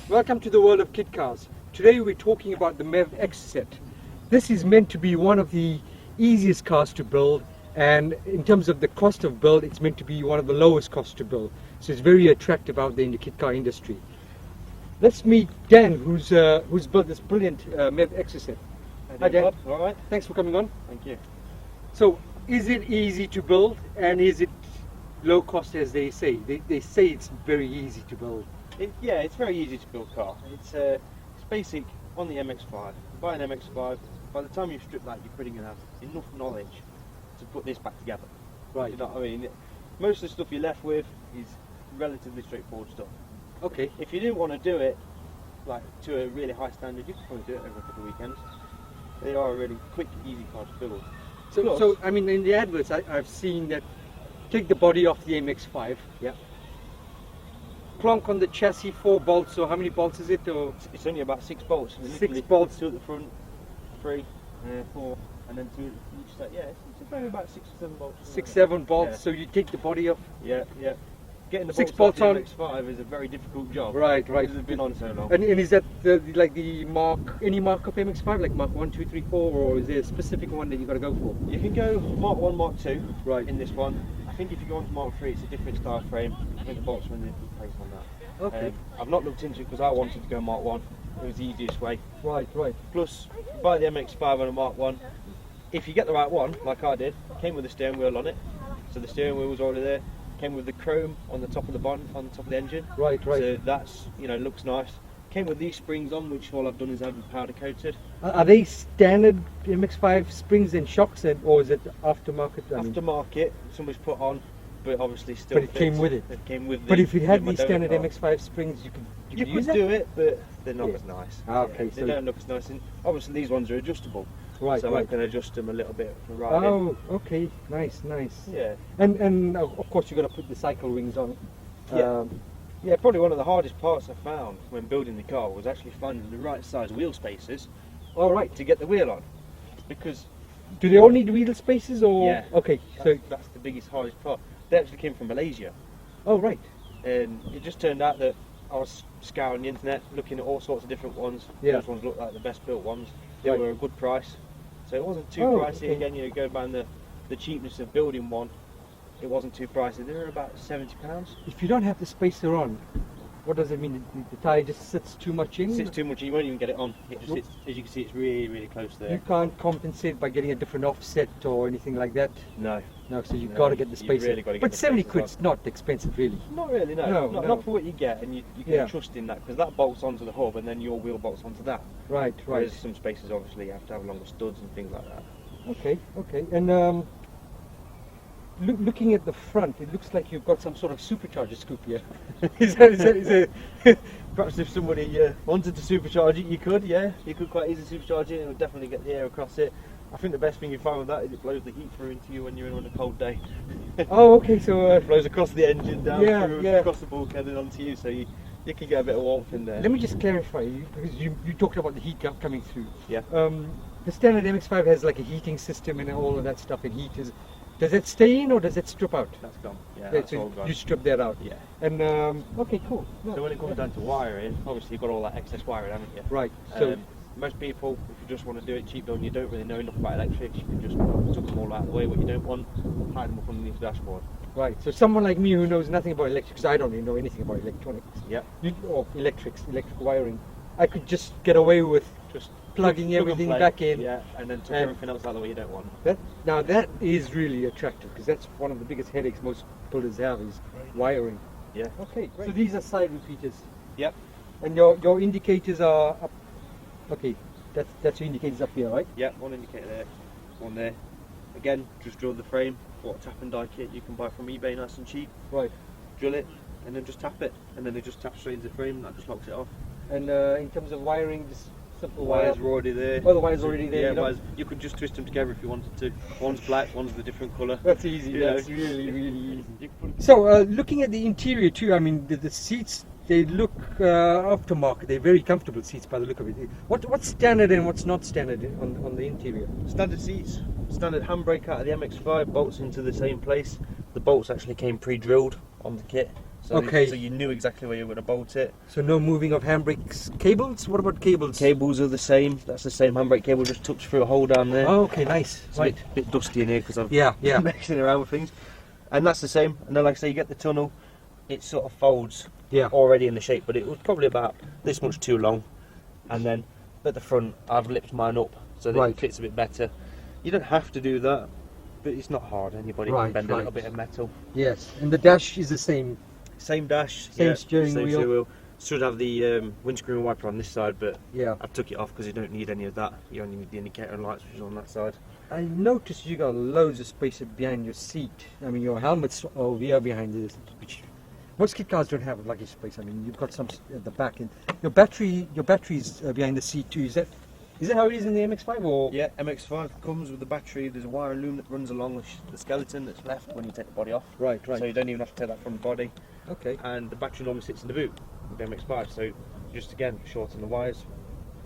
Welcome to the world of kit cars. Today we're talking about the MEV Exocet. This is meant to be one of the easiest cars to build, and in terms of the cost of build, it's meant to be one of the lowest costs to build. So it's very attractive out there in the kit car industry. Let's meet Dan, who's built this brilliant MEV Exocet. Hi Dan. All right. Thanks for coming on. Thank you. So, is it easy to build, and is it low cost as they say? They say it's very easy to build. Yeah, it's very easy to build a car. It's basic on the MX5. You buy an MX5, by the time you've stripped that, you're pretty going to have enough knowledge to put this back together. Right. You know what I mean? Most of the stuff you're left with is relatively straightforward stuff. Okay. If you didn't want to do it like to a really high standard, you could probably do it over a couple of weekends. They are a really quick, easy car to build. So I mean, in the adverts, I've seen that take the body off the MX5. Yeah. Clonk on the chassis 4 bolts. So how many bolts is it? Or it's only about 6 bolts. 6 bolts. 2 at the front, 3, 4, and then 2 at each side. Yeah, it's only about 6 or 7 bolts. 6, 7 bolts. Yeah. So you take the body off. Yeah. Getting the 6 bolts bolts off the MX5 is a very difficult job. Right. Because it's been on so long. And is that any mark of MX5, like Mark 1, 2, 3, 4, or is there a specific one that you got to go for? You can go Mark 1, Mark 2 right. in this one. I think if you go on to Mark 3, it's a different style frame. I think the bolts are in the place on that. Okay. I've not looked into it because I wanted to go Mark 1. It was the easiest way. Right. Plus, you buy the MX5 on a Mark 1. If you get the right one, like I did, came with a steering wheel on it. So the steering wheel was already there. Came with the chrome on the top of the bonnet, on the top of the engine. Right. So that's, looks nice. Came with these springs on, which all I've done is have them powder coated. Are they standard MX5 springs and shocks, or is it aftermarket? Aftermarket, somebody's put on, but obviously still. But it fits. came with it. It came with. But if you had these Donut standard car. MX5 springs, you could use could do it, but they're not Yeah. as nice. Okay, They so don't look as nice, and obviously these ones are adjustable. Right. So I can adjust them a little bit for riding. Oh, okay, nice. Yeah. And of course you've got to put the cycle rings on. Yeah. Yeah, probably one of the hardest parts I found when building the car was actually finding the right size wheel spaces. All right. To get the wheel on, because Do they all need wheel spaces, or? Yeah. Okay. So. That's the biggest, hardest part. They actually came from Malaysia, Oh right. and it just turned out that I was scouring the internet, looking at all sorts of different ones. Yeah. Those ones looked like the best built ones. They Right. were a good price, so it wasn't too Oh, pricey. okay. Again, go by the cheapness of building one. It wasn't too pricey. They were about £70. If you don't have the spacer on, what does it mean? The tyre just sits too much in. It sits too much, you won't even get it on. It just sits, as you can see, it's really, really close there. You can't compensate by getting a different offset or anything like that. No, No, so you've No, got to get the you spacer. really gotta get But the 70 spacers quid's not expensive, really. not really. No, No. not for what you get, and you can Yeah. trust in that because that bolts onto the hub, and then your wheel bolts onto that. Right. Whereas some spaces obviously you have to have longer studs and things like that. Okay. And looking at the front, it looks like you've got some sort of supercharger scoop here. is that Perhaps if somebody wanted to supercharge it, you could, yeah. You could quite easily supercharge it, it would definitely get the air across it. I think the best thing you find with that is it blows the heat through into you when you're in on a cold day. Oh, okay, so... It blows across the engine, down through, yeah. across the bulkhead and onto you, so you can get a bit of warmth in there. Let me just clarify, because you talked about the heat coming through. Yeah. The standard MX5 has like a heating system and all of that stuff, and heat is... Does it stay in or does it strip out? That's gone. Yeah, Yeah, that's so all gone. you strip that out. Yeah. And, okay, cool. No, So when it comes down to wiring, obviously you've got all that excess wiring, haven't you? Right, so... Most people, if you just want to do it cheap though and you don't really know enough about electrics, you can just tuck them all out of the way. What you don't want, hide them up underneath the dashboard. Right, so someone like me who knows nothing about electrics, I don't really know anything about electronics, Yeah. or electric wiring, I could just get away with Just plugging plug and everything play. back in. Yeah, and then tuck And- everything else out the way you don't want. Now that is really attractive, because that's one of the biggest headaches most builders have is wiring. Yeah. Okay, great. So these are side repeaters. Yep. And your indicators are up. Okay, that's your indicators up here, right? Yeah, one indicator there, one there. Again, just drill the frame. What tap and die kit you can buy from eBay, nice and cheap. Right. Drill it, and then just tap it, and then it just taps straight into the frame. And that just locks it off. And in terms of wiring, just simple The wires wire. are already there. Oh, the wires are already there. Yeah, you know? wires. You could just twist them together if you wanted to. One's black, one's the different colour. That's easy. You know. That's really easy. You can put So looking at the interior too, I mean the seats, they look aftermarket. They're very comfortable seats by the look of it. What's standard and what's not standard on the interior? standard seats, standard handbrake out of the MX5, bolts into the same place. The bolts actually came pre-drilled on the kit, So Okay. so you knew exactly where you were going to bolt it. So no moving of handbrake cables? What about cables? Cables are the same. That's the same handbrake cable, just tucks through a hole down there. Oh, okay, nice. It's Right. a bit dusty in here because I'm Yeah. messing around with things. And that's the same. And then, like I say, you get the tunnel. It sort of folds Yeah. already in the shape, but it was probably about this much too long. And then at the front, I've lipped mine up so that Right. it fits a bit better. You don't have to do that, but it's not hard. Anybody Right, can bend a little right. bit of metal. Yes. And the dash is the same. Same dash, Same yeah, steering wheel. Should have the windscreen wiper on this side, but Yeah. I took it off because you don't need any of that. You only need the indicator and lights, which is on that side. I noticed you got loads of space behind your seat. I mean, your helmet's over here behind this, which most kit cars don't have luggage space. I mean, you've got some at the back, and your battery's behind the seat too. Is that how it is in the MX-5 or? Yeah, MX5 comes with the battery. There's a wire and loom that runs along the skeleton that's left when you take the body off. Right. So you don't even have to take that from the body. Okay. And the battery normally sits in the boot with the MX5. So just again, shorten the wires.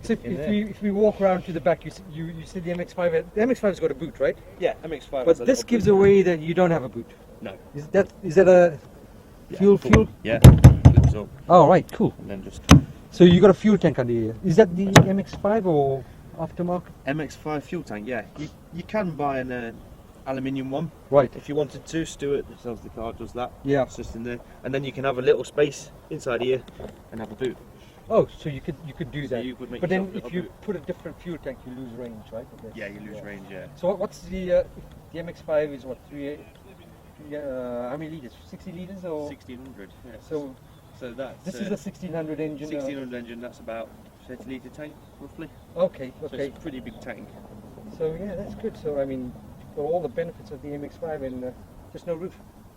So if we walk around to the back, you said the MX-5. The MX-5's got a boot, right? Yeah, MX5. But this gives away that you don't have a boot. No. Is that a fuel? Yeah. Flips up Oh, right. Cool. and then just So you got a fuel tank under here. Is that the MX-5 or aftermarket? MX5 fuel tank. Yeah, you can buy an aluminium one. Right. If you wanted to, Stuart that sells the car does that. Yeah. It's just in there, and then you can have a little space inside here and have a boot. Oh, so you could do So that. you could make But then yourself a if you boot. put a different fuel tank, you lose range, right? Okay. Yeah, you lose range. Yeah. So what's the MX-5 is what how many liters? 60 liters or? 1600. Yeah. So that's this is a 1600 engine. 1600 engine. That's about 30 litre tank roughly. Okay. So it's a pretty big tank. So yeah, that's good. So I mean, for all the benefits of the MX-5 and just no roof,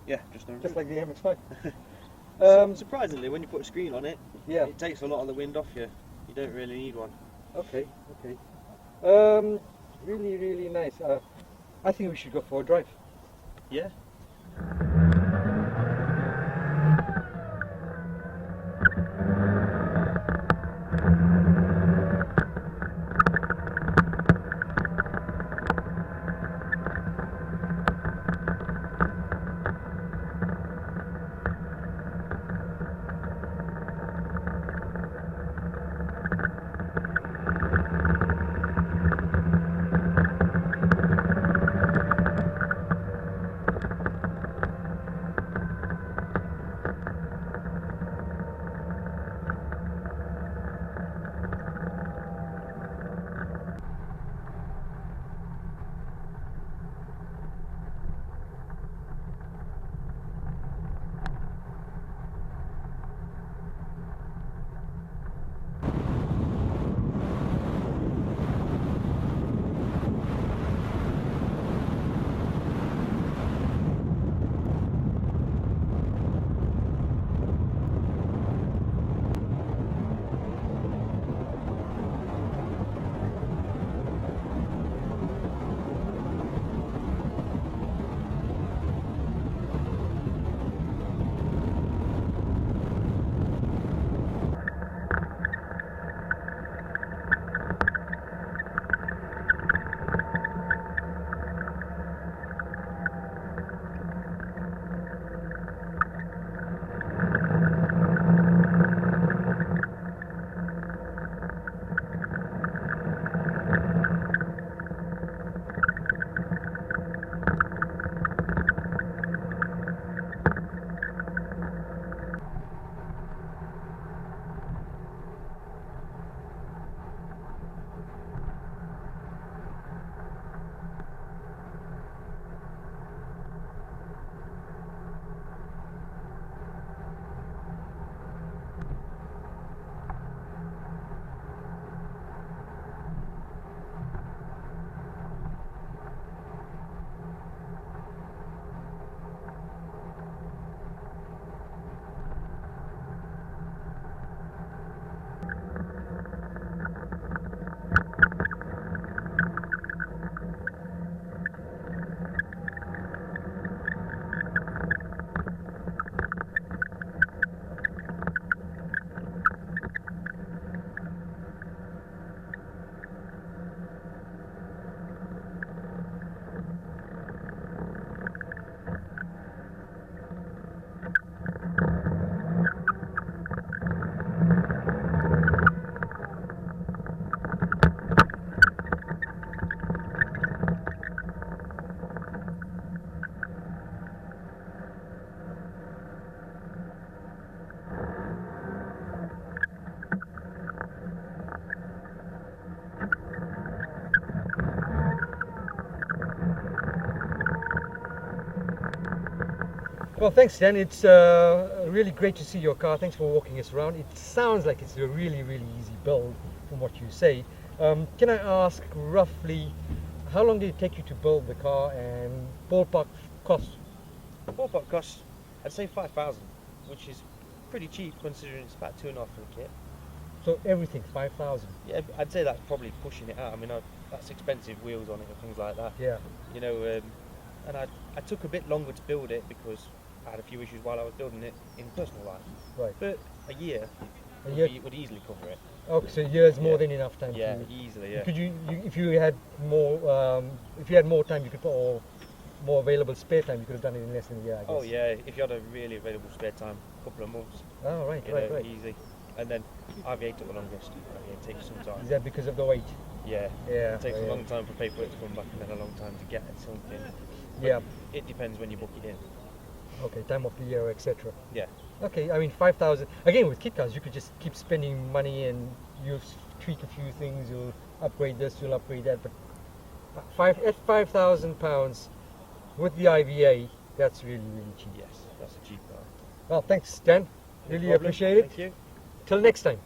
Yeah, just like the MX-5. surprisingly, when you put a screen on it, Yeah. it takes a lot of the wind off you. You don't really need one. Okay. Really nice. I think we should go for a drive. Yeah. Well, thanks, Dan. It's really great to see your car. Thanks for walking us around. It sounds like it's a really, really easy build from what you say. Can I ask roughly how long did it take you to build the car and ballpark cost? Ballpark cost, I'd say 5,000, which is pretty cheap considering it's about 2.5 for the kit. So everything, 5,000. Yeah, I'd say that's probably pushing it out. I mean, that's expensive wheels on it and things like that. Yeah. You know, and I took a bit longer to build it because I had a few issues while I was building it in personal life. Right. But a year would easily cover it. Okay, so years more than enough time. Yeah, easily. Yeah. Could you if you had more time, you could put or more available spare time, you could have done it in less than a year, I guess. Oh yeah, if you had a really available spare time, a couple of months. Oh right, right. Easy. And then IVA took the longest. It takes some time. Is that because of the weight? Yeah. Yeah. It takes a long time for paperwork to come back and then a long time to get something. But yeah. It depends when you book it in. Okay, time of the year, etc. Yeah. Okay, I mean 5,000. Again, with kit cars, you could just keep spending money and you'll tweak a few things. You'll upgrade this, you'll upgrade that. But at £5,000 with the IVA, that's really, really cheap. Yes, that's a cheap car. Well, thanks, Dan. No Really problem. appreciate it. Thank you. Till next time.